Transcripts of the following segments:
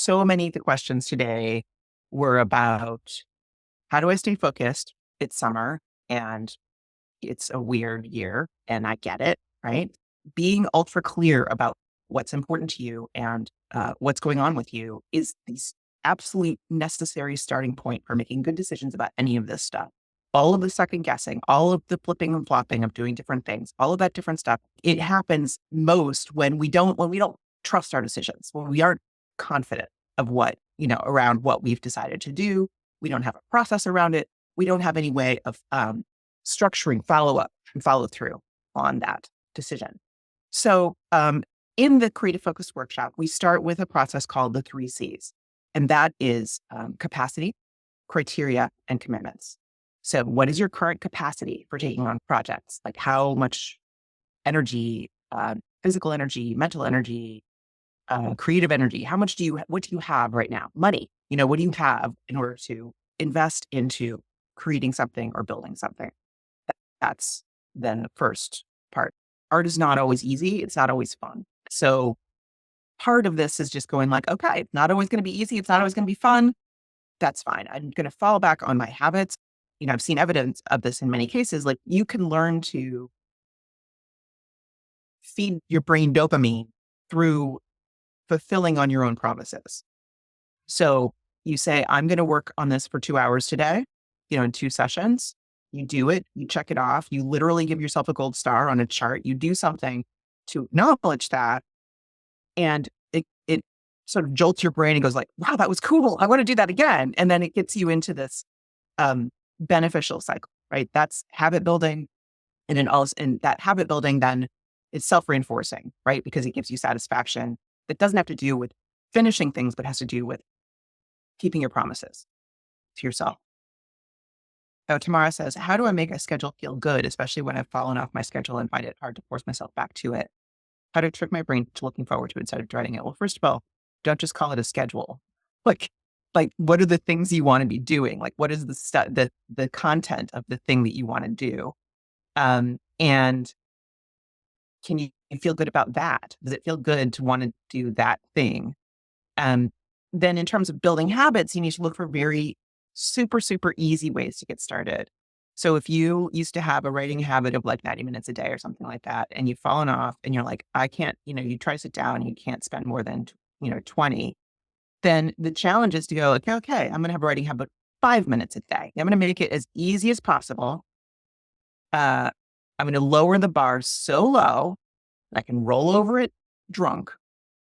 So many of the questions today were about how do I stay focused? It's summer and it's a weird year, and I get it, right? Being ultra clear about what's important to you and what's going on with you is the absolute necessary starting point for making good decisions about any of this stuff. All of the second guessing, all of the flipping and flopping of doing different things, all of that different stuff, it happens most when we don't trust our decisions, when we aren't confident of around what we've decided to do. We don't have a process around it. We don't have any way of structuring follow up and follow through on that decision. So, in the Creative Focus Workshop, we start with a process called the 3 Cs, and that is capacity, criteria, and commitments. So, what is your current capacity for taking on projects? Like how much energy, physical energy, mental energy, creative energy? What do you have right now? Money, what do you have in order to invest into creating something or building something? That's then the first part. Art is not always easy. It's not always fun. So part of this is just going like, okay, it's not always going to be easy. It's not always going to be fun. That's fine. I'm going to fall back on my habits. I've seen evidence of this in many cases. Like you can learn to feed your brain dopamine through fulfilling on your own promises. So you say, I'm going to work on this for 2 hours today, in 2 sessions. You do it, you check it off, you literally give yourself a gold star on a chart, you do something to acknowledge that. And it sort of jolts your brain and goes like, wow, that was cool. I want to do that again. And then it gets you into this beneficial cycle, right? That's habit building. And that habit building then is self-reinforcing, right? Because it gives you satisfaction that doesn't have to do with finishing things, but has to do with keeping your promises to yourself. So Tamara says, how do I make a schedule feel good, especially when I've fallen off my schedule and find it hard to force myself back to it? How to trick my brain to looking forward to it instead of dreading it? Well, first of all, don't just call it a schedule. Like what are the things you want to be doing? Like, what is the content of the thing that you want to do? And can you feel good about that? Does it feel good to want to do that thing? Then in terms of building habits, you need to look for very super, super easy ways to get started. So if you used to have a writing habit of like 90 minutes a day or something like that, and you've fallen off and you're like, I can't, you try to sit down and you can't spend more than, 20, then the challenge is to go, okay, I'm going to have a writing habit 5 minutes a day. I'm going to make it as easy as possible. I'm going to lower the bar so low that I can roll over it drunk.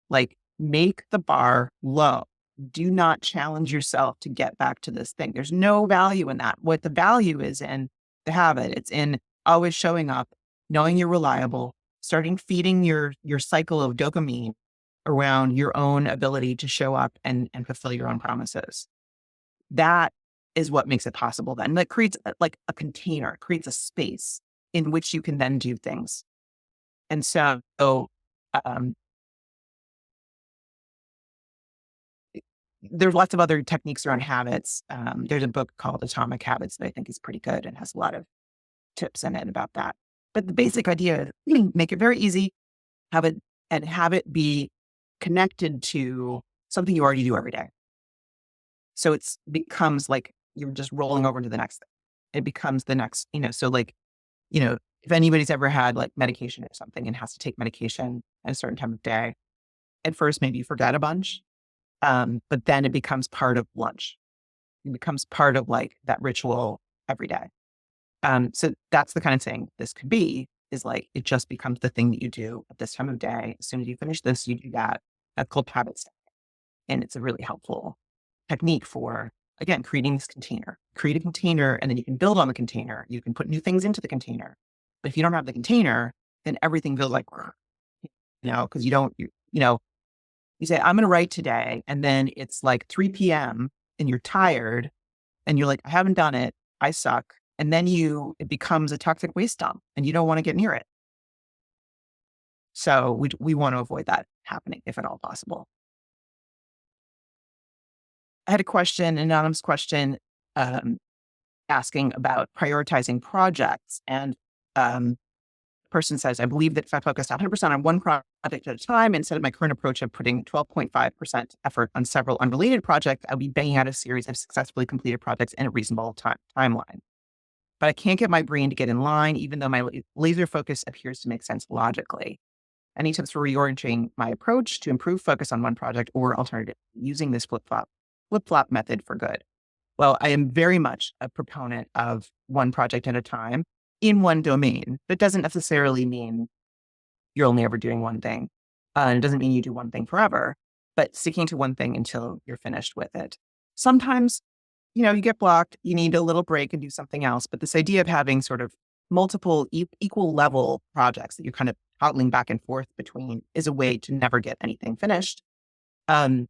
Like make the bar low. Do not challenge yourself to get back to this thing. There's no value in that. What the value is in the habit, it's in always showing up, knowing you're reliable, starting feeding your cycle of dopamine around your own ability to show up and fulfill your own promises. That is what makes it possible then. That creates like a container, creates a space in which you can then do things. And so, there's lots of other techniques around habits. There's a book called Atomic Habits that I think is pretty good and has a lot of tips in it about that. But the basic idea is make it very easy, have it be connected to something you already do every day. So it becomes like you're just rolling over to the next thing. It becomes the next, so like, if anybody's ever had like medication or something and has to take medication at a certain time of day, at first maybe you forget a bunch. But then it becomes part of lunch. It becomes part of like that ritual every day. So that's the kind of thing this could be, is like, it just becomes the thing that you do at this time of day. As soon as you finish this, you do that. That's called habit stacking. And it's a really helpful technique for, again, creating this container. Create a container, and then you can build on the container. You can put new things into the container. But if you don't have the container, then everything feels like, because you say, I'm going to write today. And then it's like 3 p.m. and you're tired and you're like, I haven't done it. I suck. And then it becomes a toxic waste dump and you don't want to get near it. So we want to avoid that happening if at all possible. I had an anonymous question, asking about prioritizing projects. And person says, I believe that if I focus 100% on one project project at a time. Instead of my current approach of putting 12.5% effort on several unrelated projects, I'll be banging out a series of successfully completed projects in a reasonable timeline. But I can't get my brain to get in line, even though my laser focus appears to make sense logically. Any tips for reorienting my approach to improve focus on one project or alternative using this flip-flop method for good? Well, I am very much a proponent of one project at a time in one domain. That doesn't necessarily mean you're only ever doing one thing. It doesn't mean you do one thing forever, but sticking to one thing until you're finished with it. Sometimes, you get blocked, you need a little break and do something else. But this idea of having sort of multiple equal level projects that you're kind of toggling back and forth between is a way to never get anything finished. And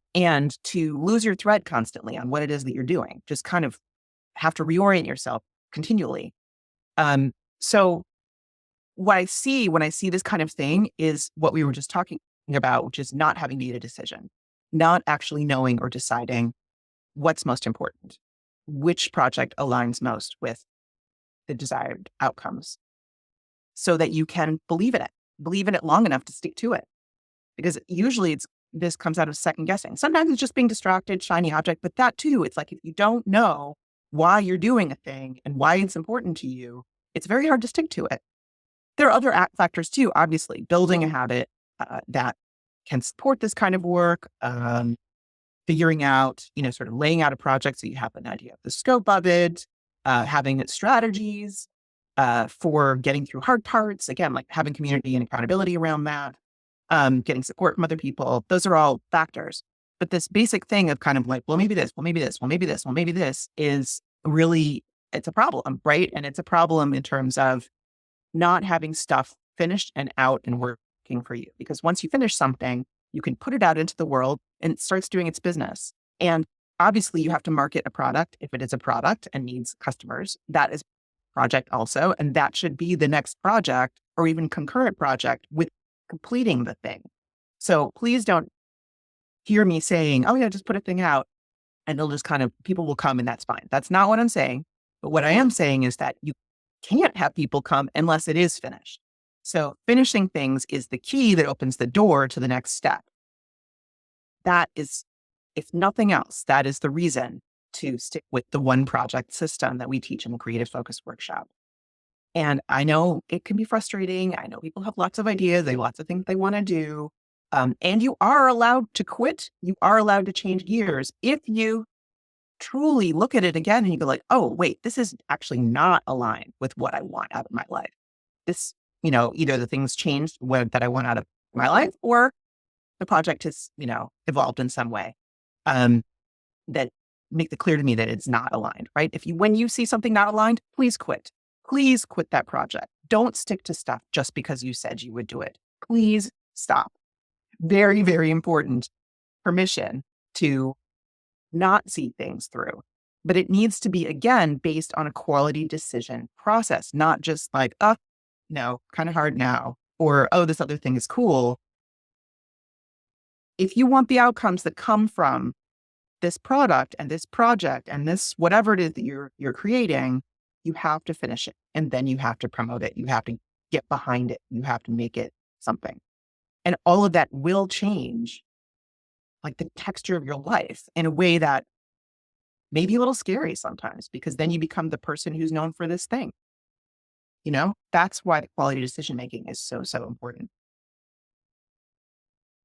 to lose your thread constantly on what it is that you're doing, just kind of have to reorient yourself continually. So what I see when I see this kind of thing is what we were just talking about, which is not having made a decision, not actually knowing or deciding what's most important, which project aligns most with the desired outcomes, so that you can believe in it long enough to stick to it. Because usually this comes out of second guessing. Sometimes it's just being distracted, shiny object, but that too, it's like if you don't know why you're doing a thing and why it's important to you, it's very hard to stick to it. There are other factors too, obviously, building a habit that can support this kind of work, figuring out, sort of laying out a project so you have an idea of the scope of it, having strategies for getting through hard parts. Again, like having community and accountability around that, getting support from other people. Those are all factors. But this basic thing of kind of like, well, maybe this, well, maybe this, well, maybe this, well, maybe this is really, it's a problem, right? And it's a problem in terms of not having stuff finished and out and working for you. Because once you finish something, you can put it out into the world and it starts doing its business. And obviously you have to market a product if it is a product and needs customers. That is a project also. And that should be the next project or even concurrent project with completing the thing. So please don't hear me saying, oh yeah, just put a thing out and it'll just people will come and that's fine. That's not what I'm saying. But what I am saying is that you can't have people come unless it is finished. So finishing things is the key that opens the door to the next step. That is, if nothing else, that is the reason to stick with the one project system that we teach in the Creative Focus Workshop. And I know it can be frustrating. I know people have lots of ideas. They have lots of things they want to do. And you are allowed to quit. You are allowed to change gears if you truly look at it again and you go like, oh, wait, this is actually not aligned with what I want out of my life. This, either the things changed that I want out of my life or the project has, evolved in some way that make it clear to me that it's not aligned, right? When you see something not aligned, please quit. Please quit that project. Don't stick to stuff just because you said you would do it. Please stop. Very, very important permission to not see things through. But it needs to be, again, based on a quality decision process, not just like, oh, no, kind of hard now, or, oh, this other thing is cool. If you want the outcomes that come from this product and this project and this, whatever it is that you're creating, you have to finish it. And then you have to promote it. You have to get behind it. You have to make it something. And all of that will change like the texture of your life in a way that may be a little scary sometimes, because then you become the person who's known for this thing. That's why the quality decision making is so, so important.